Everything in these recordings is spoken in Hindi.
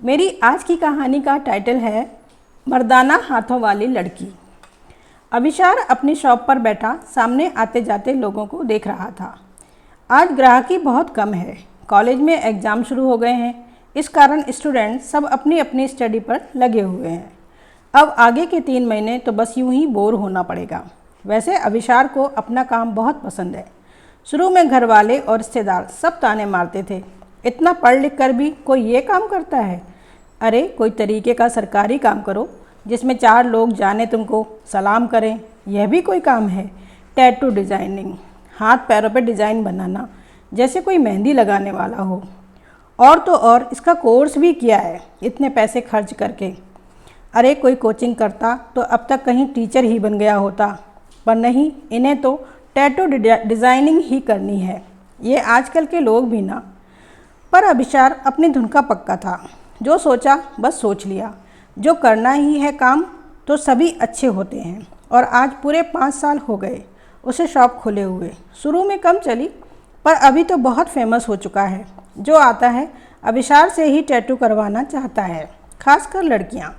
मेरी आज की कहानी का टाइटल है मर्दाना हाथों वाली लड़की। अभिशार अपनी शॉप पर बैठा सामने आते जाते लोगों को देख रहा था। आज ग्राहकी बहुत कम है, कॉलेज में एग्ज़ाम शुरू हो गए हैं, इस कारण स्टूडेंट सब अपनी अपनी स्टडी पर लगे हुए हैं। अब आगे के 3 महीने तो बस यूं ही बोर होना पड़ेगा। वैसे अभिशार को अपना काम बहुत पसंद है। शुरू में घर वाले और रिश्तेदार सब ताने मारते थे, इतना पढ़ लिख कर भी कोई ये काम करता है। अरे कोई तरीके का सरकारी काम करो जिसमें 4 लोग जाने तुमको सलाम करें, यह भी कोई काम है। टैटू डिज़ाइनिंग, हाथ पैरों पर डिज़ाइन बनाना, जैसे कोई मेहंदी लगाने वाला हो। और तो और इसका कोर्स भी किया है इतने पैसे खर्च करके। अरे कोई कोचिंग करता तो अब तक कहीं टीचर ही बन गया होता, पर नहीं, इन्हें तो टैटू डिज़ाइनिंग ही करनी है। ये आजकल के लोग भी ना। पर अभिशार अपनी धुन का पक्का था, जो सोचा बस सोच लिया। जो करना ही है काम तो सभी अच्छे होते हैं। और आज पूरे 5 साल हो गए उसे शॉप खोले हुए। शुरू में कम चली पर अभी तो बहुत फेमस हो चुका है। जो आता है अभिशार से ही टैटू करवाना चाहता है, खासकर लड़कियां।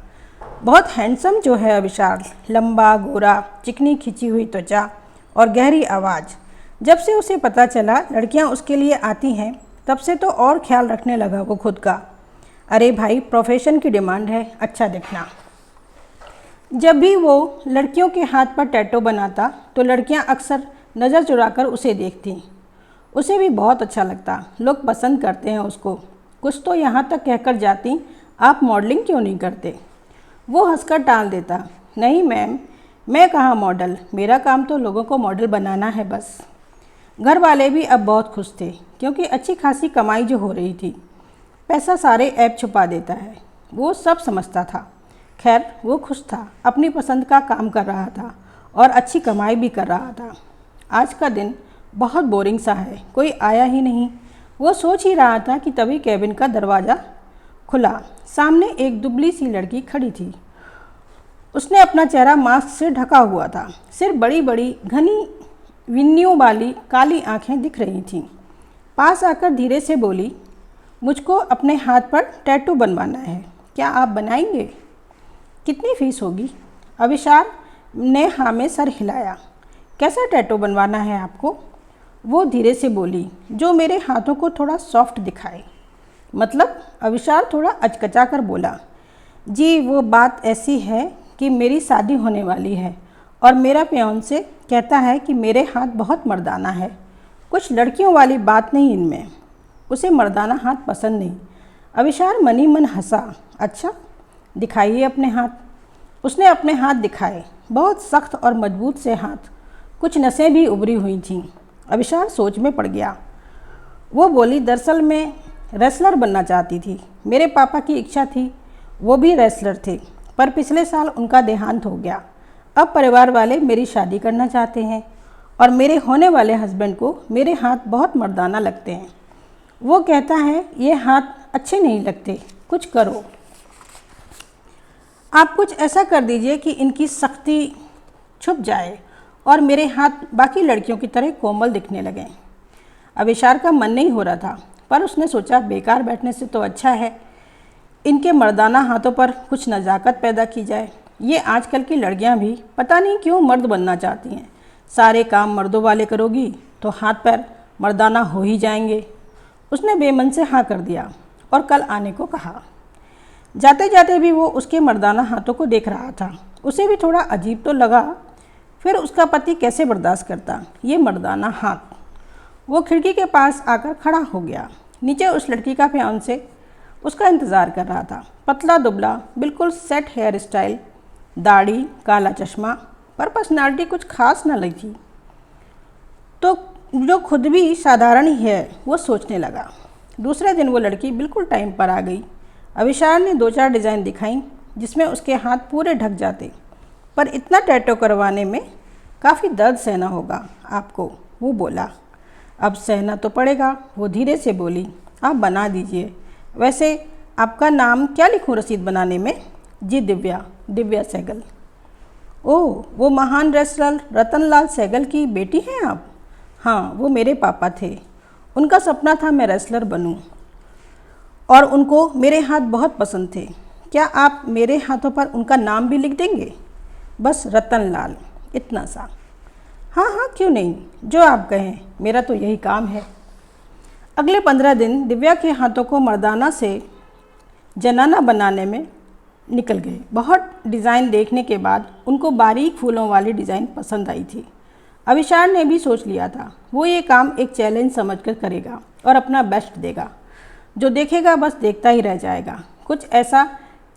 बहुत हैंडसम जो है अभिशार, लंबा गोरा, चिकनी खिंची हुई त्वचा और गहरी आवाज़। जब से उसे पता चला लड़कियां उसके लिए आती हैं तब से तो और ख्याल रखने लगा वो खुद का। अरे भाई, प्रोफेशन की डिमांड है अच्छा दिखना। जब भी वो लड़कियों के हाथ पर टैटू बनाता तो लड़कियां अक्सर नज़र चुराकर उसे देखती। उसे भी बहुत अच्छा लगता, लोग पसंद करते हैं उसको। कुछ तो यहाँ तक कहकर जाती, आप मॉडलिंग क्यों नहीं करते? वो हंसकर टाल देता, नहीं मैम, मैं कहाँ मॉडल, मेरा काम तो लोगों को मॉडल बनाना है बस। घर वाले भी अब बहुत खुश थे क्योंकि अच्छी खासी कमाई जो हो रही थी। पैसा सारे ऐप छुपा देता है, वो सब समझता था। खैर वो खुश था, अपनी पसंद का काम कर रहा था और अच्छी कमाई भी कर रहा था। आज का दिन बहुत बोरिंग सा है, कोई आया ही नहीं। वो सोच ही रहा था कि तभी कैबिन का दरवाज़ा खुला। सामने एक दुबली सी लड़की खड़ी थी। उसने अपना चेहरा मास्क से ढका हुआ था, सिर्फ बड़ी बड़ी घनी विन्नियों वाली काली आंखें दिख रही थीं। पास आकर धीरे से बोली, मुझको अपने हाथ पर टैटू बनवाना है, क्या आप बनाएंगे? कितनी फ़ीस होगी? अभिशार ने हाँ में सर हिलाया। कैसा टैटू बनवाना है आपको? वो धीरे से बोली, जो मेरे हाथों को थोड़ा सॉफ्ट दिखाए। मतलब? अभिशार थोड़ा अचकचा कर बोला, जी वो बात ऐसी है कि मेरी शादी होने वाली है और मेरा फियांसे कहता है कि मेरे हाथ बहुत मर्दाना है। कुछ लड़कियों वाली बात नहीं इनमें, उसे मर्दाना हाथ पसंद नहीं। अभिशार मनी मन हंसा, अच्छा दिखाइए अपने हाथ। उसने अपने हाथ दिखाए, बहुत सख्त और मजबूत से हाथ, कुछ नसें भी उभरी हुई थीं। अभिशार सोच में पड़ गया। वो बोली, दरअसल मैं रेसलर बनना चाहती थी। मेरे पापा की इच्छा थी, वो भी रेसलर थे, पर पिछले साल उनका देहांत हो गया। अब परिवार वाले मेरी शादी करना चाहते हैं और मेरे होने वाले हस्बैंड को मेरे हाथ बहुत मर्दाना लगते हैं। वो कहता है ये हाथ अच्छे नहीं लगते, कुछ करो, आप कुछ ऐसा कर दीजिए कि इनकी सख्ती छुप जाए और मेरे हाथ बाकी लड़कियों की तरह कोमल दिखने लगें। अभिशार का मन नहीं हो रहा था, पर उसने सोचा बेकार बैठने से तो अच्छा है इनके मर्दाना हाथों पर कुछ नज़ाकत पैदा की जाए। ये आजकल की लड़कियां भी पता नहीं क्यों मर्द बनना चाहती हैं। सारे काम मर्दों वाले करोगी तो हाथ पैर मर्दाना हो ही जाएंगे। उसने बेमन से हाँ कर दिया और कल आने को कहा। जाते जाते भी वो उसके मर्दाना हाथों को देख रहा था। उसे भी थोड़ा अजीब तो लगा, फिर उसका पति कैसे बर्दाश्त करता ये मर्दाना हाथ। वो खिड़की के पास आकर खड़ा हो गया। नीचे उस लड़की का फियांसे उसका इंतज़ार कर रहा था। पतला दुबला, बिल्कुल सेट हेयर स्टाइल, दाढ़ी, काला चश्मा, पर पर्सनालिटी कुछ खास न लगी। तो जो खुद भी साधारण ही है, वो सोचने लगा। दूसरे दिन वो लड़की बिल्कुल टाइम पर आ गई। अभिशार ने 2-4 डिज़ाइन दिखाई जिसमें उसके हाथ पूरे ढक जाते, पर इतना टैटू करवाने में काफ़ी दर्द सहना होगा आपको, वो बोला। अब सहना तो पड़ेगा, वो धीरे से बोली, आप बना दीजिए। वैसे आपका नाम क्या लिखूं रसीद बनाने में? जी दिव्या, दिव्या सहगल। ओह, वो महान रेसलर रतनलाल सहगल की बेटी हैं आप? हाँ, वो मेरे पापा थे, उनका सपना था मैं रेसलर बनूं और उनको मेरे हाथ बहुत पसंद थे। क्या आप मेरे हाथों पर उनका नाम भी लिख देंगे? बस रतन लाल, इतना सा। हाँ हाँ, क्यों नहीं, जो आप कहें, मेरा तो यही काम है। अगले 15 दिन दिव्या के हाथों को मर्दाना से जनाना बनाने में निकल गए। बहुत डिज़ाइन देखने के बाद उनको बारीक फूलों वाली डिज़ाइन पसंद आई थी। अविशार ने भी सोच लिया था वो ये काम एक चैलेंज समझकर करेगा और अपना बेस्ट देगा। जो देखेगा बस देखता ही रह जाएगा। कुछ ऐसा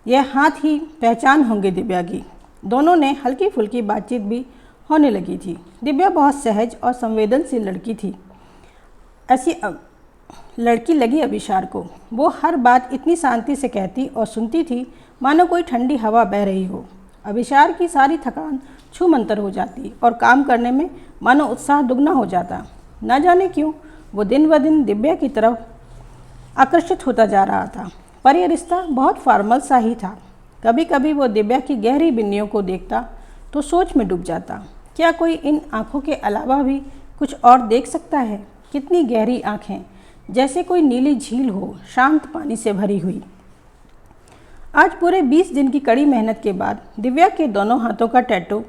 यह हाथ ही पहचान होंगे दिव्या की। दोनों ने हल्की फुल्की बातचीत भी होने लगी थी। दिव्या बहुत सहज और संवेदनशील लड़की थी। ऐसी लड़की लगी अविशार को। वो हर बात इतनी शांति से कहती और सुनती थी मानो कोई ठंडी हवा बह रही हो। अविशार की सारी थकान छूमंतर हो जाती और काम करने में मानो उत्साह दुगना हो जाता। न जाने क्यों वो दिन ब दिन दिव्या की तरफ आकर्षित होता जा रहा था, पर यह रिश्ता बहुत फॉर्मल सा ही था। कभी कभी वो दिव्या की गहरी बिन्नियों को देखता तो सोच में डूब जाता। क्या कोई इन आँखों के अलावा भी कुछ और देख सकता है? कितनी गहरी आँखें, जैसे कोई नीली झील हो, शांत पानी से भरी हुई। आज पूरे 20 दिन की कड़ी मेहनत के बाद दिव्या के दोनों हाथों का टैटू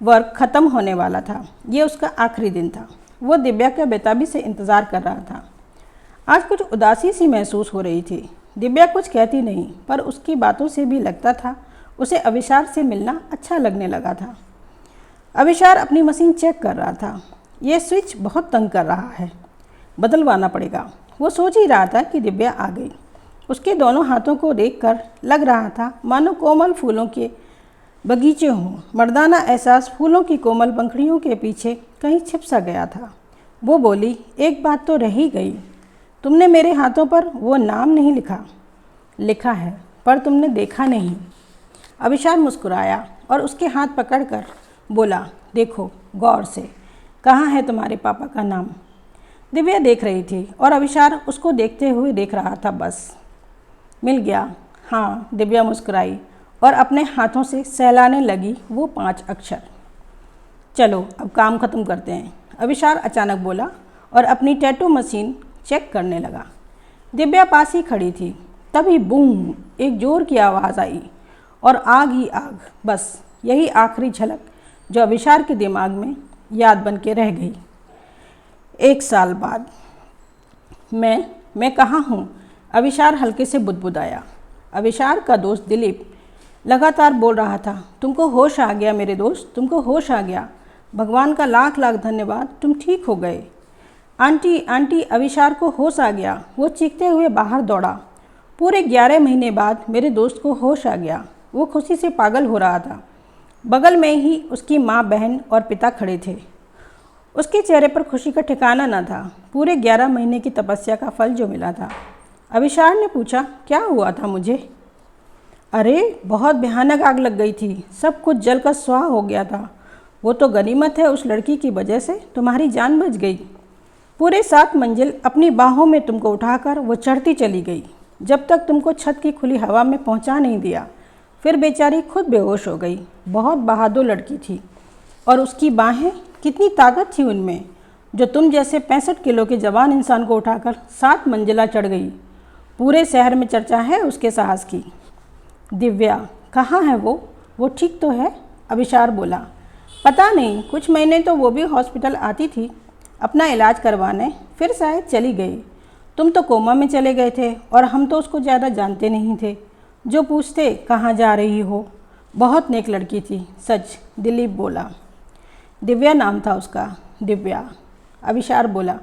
वर्क ख़त्म होने वाला था। ये उसका आखिरी दिन था। वो दिव्या का बेताबी से इंतज़ार कर रहा था। आज कुछ उदासी सी महसूस हो रही थी। दिव्या कुछ कहती नहीं, पर उसकी बातों से भी लगता था उसे अविशार से मिलना अच्छा लगने लगा था। अविशार अपनी मशीन चेक कर रहा था। ये स्विच बहुत तंग कर रहा है, बदलवाना पड़ेगा। वो सोच ही रहा था कि दिव्या आ गई। उसके दोनों हाथों को देखकर लग रहा था मानो कोमल फूलों के बगीचे हों। मर्दाना एहसास फूलों की कोमल पंखुड़ियों के पीछे कहीं छिप सा गया था। वो बोली, एक बात तो रह ही गई, तुमने मेरे हाथों पर वो नाम नहीं लिखा। लिखा है, पर तुमने देखा नहीं। अविशार मुस्कुराया और उसके हाथ पकड़कर बोला, देखो गौर से, कहाँ है तुम्हारे पापा का नाम? दिव्या देख रही थी और अविशार उसको देखते हुए देख रहा था। बस मिल गया। हाँ, दिव्या मुस्कुराई और अपने हाथों से सहलाने लगी वो 5 अक्षर। चलो अब काम ख़त्म करते हैं, अविशार अचानक बोला और अपनी टैटू मशीन चेक करने लगा। दिव्या पास ही खड़ी थी। तभी बूम, एक जोर की आवाज़ आई और आग ही आग। बस यही आखिरी झलक जो अविशार के दिमाग में याद बन के रह गई। 1 साल बाद। मैं कहाँ हूँ? अविशार हल्के से बुदबुदाया। अविशार का दोस्त दिलीप लगातार बोल रहा था, तुमको होश आ गया मेरे दोस्त, तुमको होश आ गया। भगवान का लाख लाख धन्यवाद, तुम ठीक हो गए। आंटी आंटी, अविशार को होश आ गया। वो चीखते हुए बाहर दौड़ा। पूरे 11 महीने बाद मेरे दोस्त को होश आ गया। वो खुशी से पागल हो रहा था। बगल में ही उसकी माँ, बहन और पिता खड़े थे। उसके चेहरे पर खुशी का ठिकाना न था। पूरे 11 महीने की तपस्या का फल जो मिला था। अविशार ने पूछा, क्या हुआ था मुझे? अरे बहुत भयानक आग लग गई थी, सब कुछ जलकर स्वाह हो गया था। वो तो गनीमत है, उस लड़की की वजह से तुम्हारी जान बच गई। पूरे 7 मंजिल अपनी बाहों में तुमको उठाकर वो चढ़ती चली गई, जब तक तुमको छत की खुली हवा में पहुंचा नहीं दिया। फिर बेचारी खुद बेहोश हो गई। बहुत बहादुर लड़की थी और उसकी बाहें, कितनी ताकत थी उनमें, जो तुम जैसे 65 किलो के जवान इंसान को उठाकर 7 मंजिला चढ़ गई। पूरे शहर में चर्चा है उसके साहस की। दिव्या कहाँ है वो ठीक तो है? अविशार बोला। पता नहीं, कुछ महीने तो वो भी हॉस्पिटल आती थी अपना इलाज करवाने, फिर शायद चली गई। तुम तो कोमा में चले गए थे और हम तो उसको ज़्यादा जानते नहीं थे। जो पूछते कहाँ जा रही हो। बहुत नेक लड़की थी सच, दिलीप बोला। दिव्या नाम था उसका। दिव्या, अविशार बोला।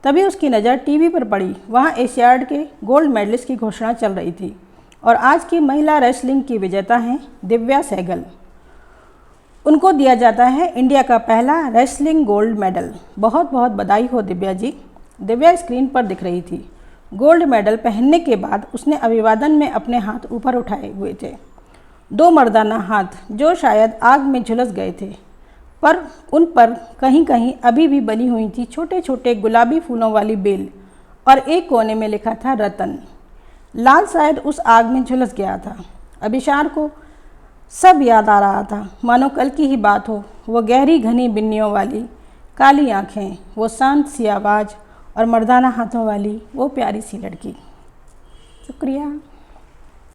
तभी उसकी नज़र टीवी पर पड़ी। वहाँ एशियाड के गोल्ड मेडलिस्ट की घोषणा चल रही थी और आज की महिला रेसलिंग की विजेता हैं दिव्या सहगल। उनको दिया जाता है इंडिया का पहला रेसलिंग गोल्ड मेडल। बहुत बहुत बधाई हो दिव्या जी। दिव्या स्क्रीन पर दिख रही थी। गोल्ड मेडल पहनने के बाद उसने अभिवादन में अपने हाथ ऊपर उठाए हुए थे। 2 मर्दाना हाथ जो शायद आग में झुलस गए थे, पर उन पर कहीं कहीं अभी भी बनी हुई थी छोटे छोटे गुलाबी फूलों वाली बेल, और एक कोने में लिखा था रतन। लाल शायद उस आग में झुलस गया था। अविशार को सब याद आ रहा था, मानो कल की ही बात हो। वो गहरी घनी बिन्नियों वाली काली आँखें, वो शांत सी आवाज़ और मर्दाना हाथों वाली वो प्यारी सी लड़की। शुक्रिया।